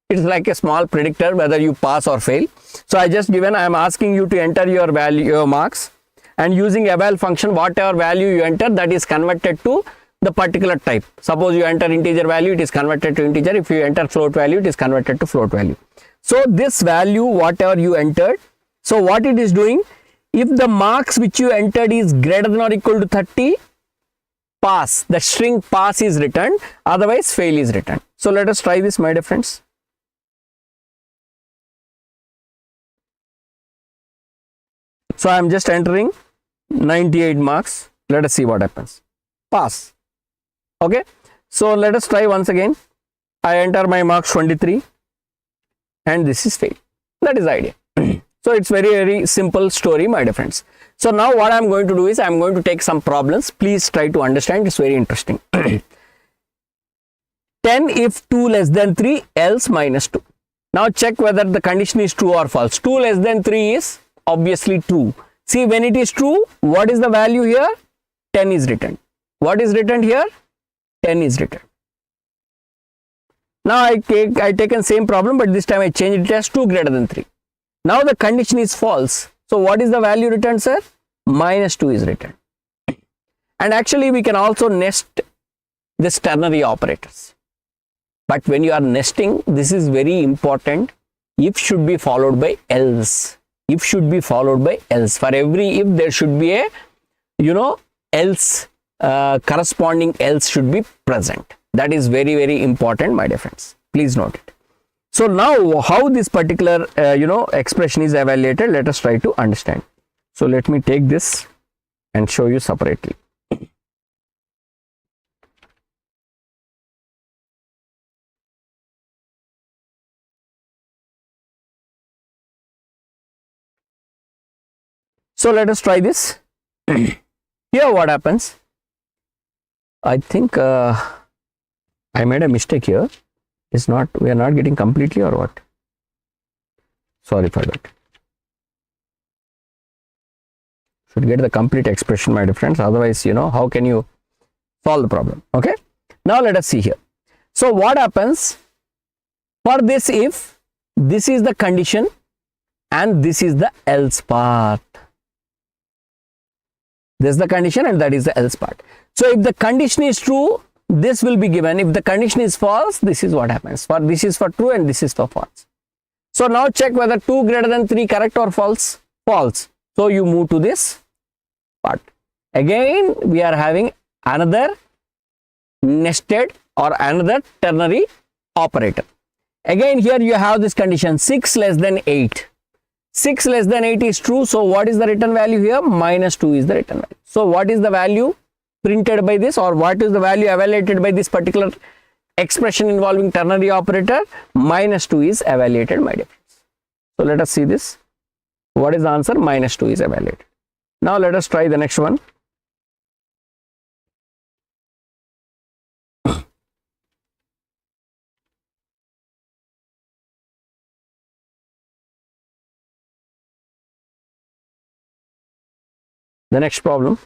It's like a small predictor whether you pass or fail. So I am asking you to enter your value, your marks, and using eval function, whatever value you enter, that is converted to the particular type. Suppose you enter integer value, it is converted to integer. If you enter float value, it is converted to float value. So this value, whatever you entered, so what it is doing, if the marks which you entered is greater than or equal to 30, pass, the string pass is returned, otherwise fail is returned. So let us try this, my dear friends. So I am just entering 98 marks. Let us see what happens. Pass. Okay. So let us try once again. I enter my marks 23 and this is fail. That is the idea. So it's very, very simple story, my dear friends. So now what I am going to do is I am going to take some problems. Please try to understand. It's very interesting. 10 if 2 less than 3, else minus 2. Now check whether the condition is true or false. 2 less than 3 is obviously true. See, when it is true, what is the value here? 10 is written. What is written here? 10 is written. Now I taken same problem, but this time I changed it as 2 greater than 3. Now the condition is false. So what is the value returned, sir? Minus 2 is written. And actually we can also nest this ternary operators. But when you are nesting, this is very important. If should be followed by else. If should be followed by else. For every if, there should be a, else, corresponding else should be present. That is very, very important, my dear friends. Please note it. So now how this particular, expression is evaluated, let us try to understand. So let me take this and show you separately. So let us try this. Here what happens, I think I made a mistake here. It's not, we are not getting completely or what? Sorry for that. Should get the complete expression, my dear friends. Otherwise, you know, how can you solve the problem? Okay. Now let us see here. So what happens for this if this is the condition and this is the else part. This is the condition and that is the else part. So if the condition is true, this will be given. If the condition is false, this is what happens. For this is for true and this is for false. So now check whether 2 greater than 3 correct or false. False. So you move to this part. Again we are having another nested or another ternary operator. Again here you have this condition 6 less than 8. 6 less than 8 is true. So what is the return value here? -2 is the return value. So what is the value printed by this, or what is the value evaluated by this particular expression involving ternary operator? -2 is evaluated, my dear friends. So let us see this. What is the answer? -2 is evaluated. Now let us try the next one. The next problem.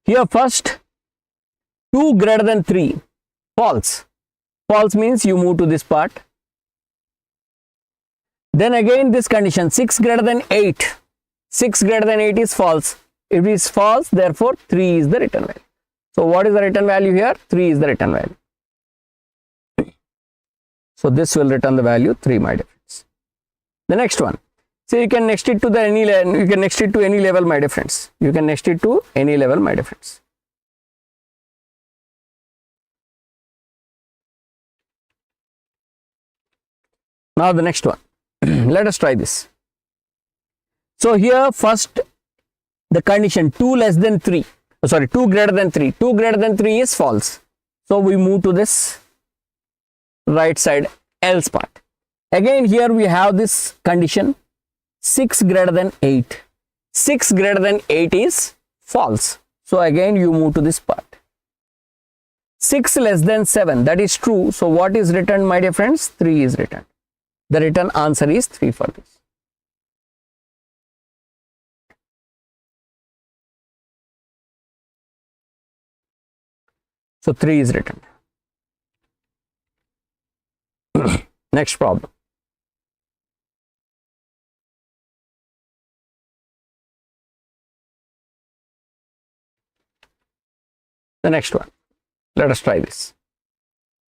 Here first 2 greater than 3, false. False means you move to this part. Then again this condition 6 greater than 8. 6 greater than 8 is false. If it is false, therefore 3 is the return value. So what is the return value here? 3 is the return value. So this will return the value 3, my dear friends. The next one. So you can next it to the any level, you can next it to any level, my dear friends. You can next it to any level, my dear friends. Now the next one. Let us try this. So here first the condition 2 less than 3. Sorry, 2 greater than 3. 2 greater than 3 is false. So we move to this right side else part. Again here we have this condition 6 greater than 8. 6 greater than 8 is false. So again you move to this part. 6 less than 7, that is true. So what is returned, my dear friends? 3 is returned. The return answer is 3 for this. So 3 is returned. Next problem. The next one. Let us try this.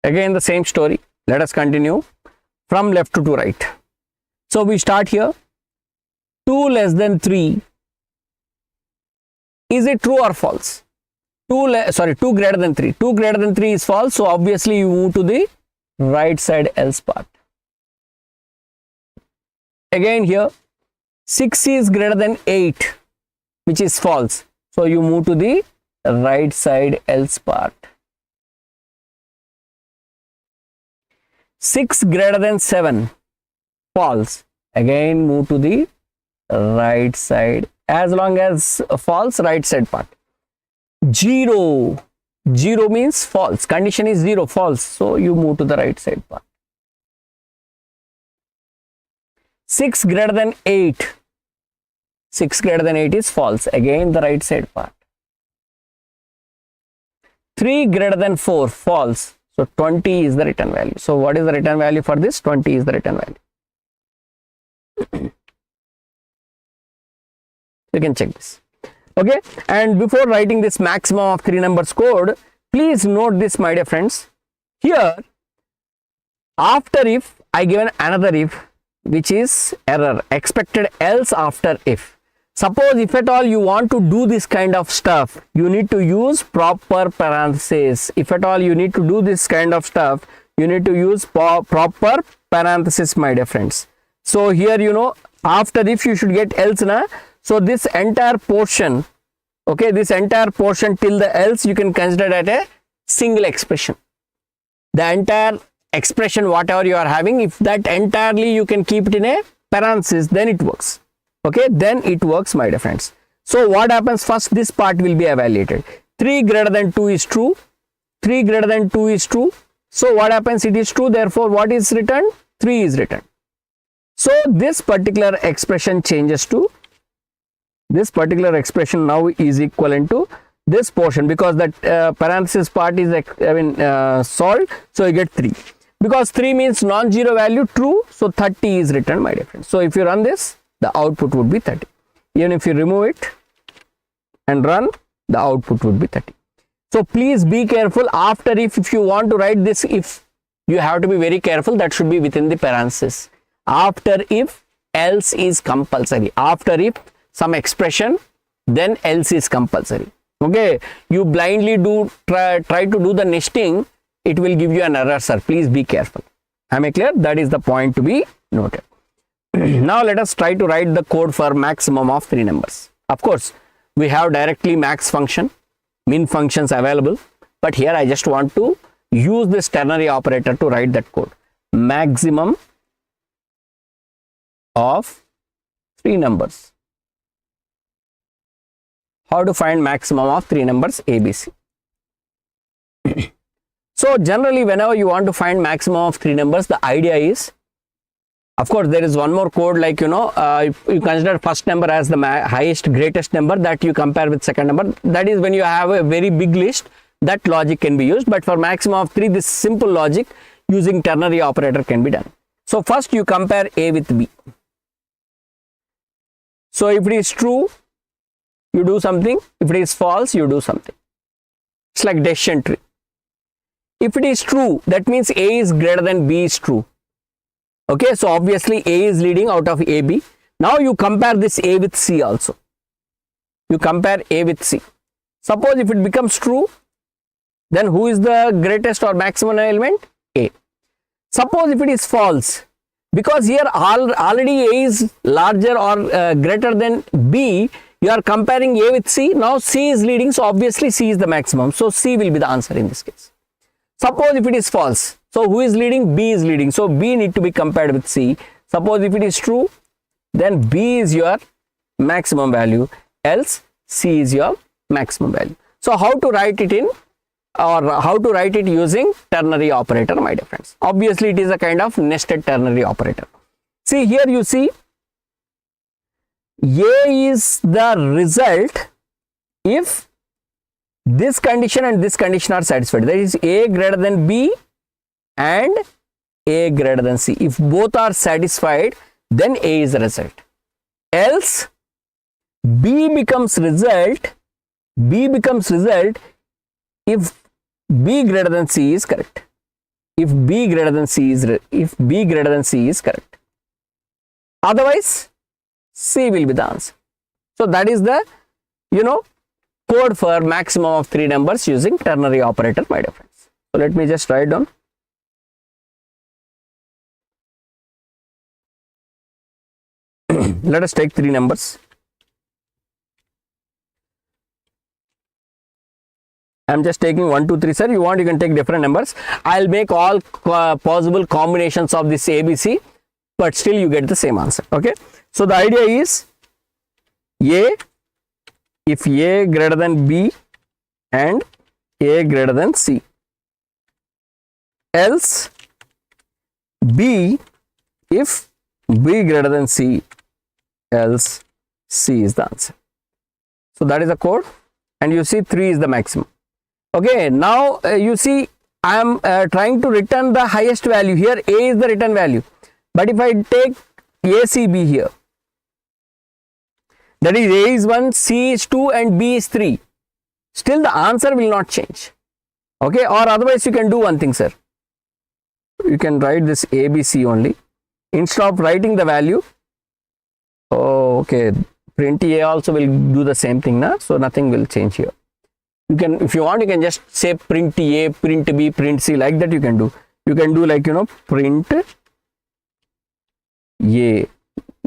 Again the same story. Let us continue from left to right. So we start here. 2 less than 3. Is it true or false? 2 greater than 3. 2 greater than 3 is false. So obviously you move to the right side else part. Again here 6 is greater than 8, which is false. So you move to the right side else part. 6 greater than 7, false. Again move to the right side, as long as false, right side part. 0 means false. Condition is 0, false. So you move to the right side part. 6 greater than 8. 6 greater than 8 is false. Again the right side part. 3 greater than 4, false. So 20 is the return value. So what is the return value for this? 20 is the return value. You can check this. Okay. And before writing this maximum of 3 numbers code, please note this, my dear friends. Here, after if, I given another if, which is error, expected else after if. Suppose if at all you want to do this kind of stuff, you need to use proper parenthesis. If at all you need to do this kind of stuff, you need to use proper parenthesis, my dear friends. So here, you know, After if you should get else na. So this entire portion, okay, this entire portion till the else you can consider that a single expression. The entire expression whatever you are having, if that entirely you can keep it in a parenthesis, then it works. Okay, then it works, my dear friends. So what happens, first this part will be evaluated. 3 greater than 2 is true. 3 greater than 2 is true. So what happens, it is true, therefore what is returned? 3 is returned. So this particular expression changes to, this particular expression now is equivalent to this portion, because that parenthesis part is solved, so you get 3. Because 3 means non-zero value, true, so 30 is returned, my dear friends. So if you run this, the output would be 30. Even if you remove it and run, the output would be 30. So please be careful after if you want to write this, if you have to be very careful, that should be within the parenthesis. After if, else is compulsory. After if some expression, then else is compulsory. Okay, you blindly try to do the nesting, it will give you an error, sir. Please be careful. Am I clear? That is the point to be noted. Now let us try to write the code for maximum of 3 numbers. Of course, we have directly max function, min functions available, but here I just want to use this ternary operator to write that code. Maximum of 3 numbers. How to find maximum of 3 numbers ABC. So generally whenever you want to find maximum of 3 numbers, the idea is, of course there is one more code, like if you consider first number as the highest greatest number, that you compare with second number. That is when you have a very big list, that logic can be used. But for maximum of 3, this simple logic using ternary operator can be done. So first you compare A with B. So if it is true, you do something. If it is false, you do something. It's like decision tree. If it is true, that means A is greater than B is true. Okay, so obviously A is leading out of AB. Now you compare this A with C also. You compare A with C. Suppose if it becomes true, then who is the greatest or maximum element? A. Suppose if it is false, because here already A is larger or greater than B, you are comparing A with C. Now C is leading, so obviously C is the maximum. So C will be the answer in this case. Suppose if it is false, so who is leading? B is leading, so B need to be compared with C. Suppose if it is true, then B is your maximum value, else C is your maximum value. So how to write it in, or how to write it using ternary operator, my dear friends? Obviously it is a kind of nested ternary operator. See here, you see A is the result if this condition and this condition are satisfied. That is A greater than B and A greater than C. If both are satisfied, then A is the result. Else B becomes result. B becomes result if B greater than C is correct. If B greater than C is correct. Otherwise, C will be the answer. So that is the code for maximum of 3 numbers using ternary operator, my dear friends. So let me just write down. Let us take 3 numbers. I'm just taking 1, 2, 3, sir. You want, you can take different numbers. I'll make all possible combinations of this ABC, but still you get the same answer. Okay. So the idea is A, if A greater than B and A greater than C. Else B, if B greater than C, else C is the answer. So that is the code, and you see 3 is the maximum. Okay, now you see I am trying to return the highest value. Here A is the return value, but if I take ACB here, that is A is 1, C is 2 and B is 3, still the answer will not change. Okay, or otherwise you can do one thing, sir. You can write this ABC only. Instead of writing the value, oh, okay, print A also will do the same thing now, so nothing will change here. You can, if you want, you can just say print A, print B, print C, like that you can do. You can do like, print A,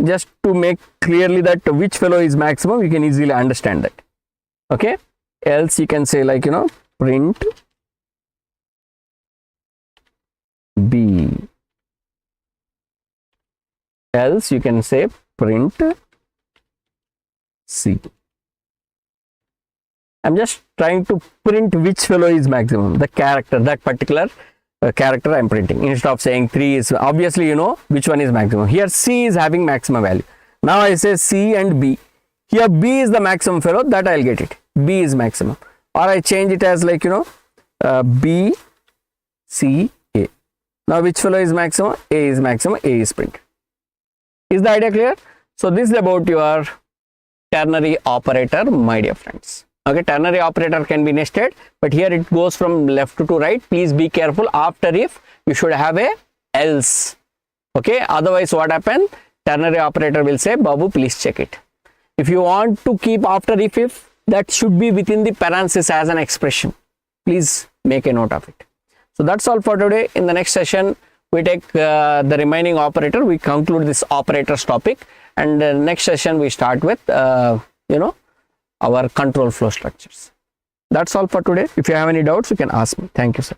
just to make clearly that which fellow is maximum, you can easily understand that. Okay, else you can say like, you know, print B, else you can say print C. I'm just trying to print which fellow is maximum, the character, that particular character I'm printing, instead of saying 3 is, obviously you know which one is maximum. Here C is having maximum value. Now I say C and B. Here B is the maximum fellow, that I'll get it. B is maximum. Or I change it as like, you know, B, C, A. Now which fellow is maximum? A is maximum, A is printed. Is the idea clear? So this is about your ternary operator, my dear friends. Okay, ternary operator can be nested, but here it goes from left to right. Please be careful. After if, you should have a else. Okay, otherwise what happen? Ternary operator will say, Babu, please check it. If you want to keep after if, that should be within the parenthesis as an expression. Please make a note of it. So that's all for today. In the next session, we take the remaining operator. We conclude this operators topic, and next session we start with you know, our control flow structures. That's all for today. If you have any doubts, you can ask me. Thank you, sir.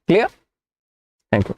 Clear? Thank you.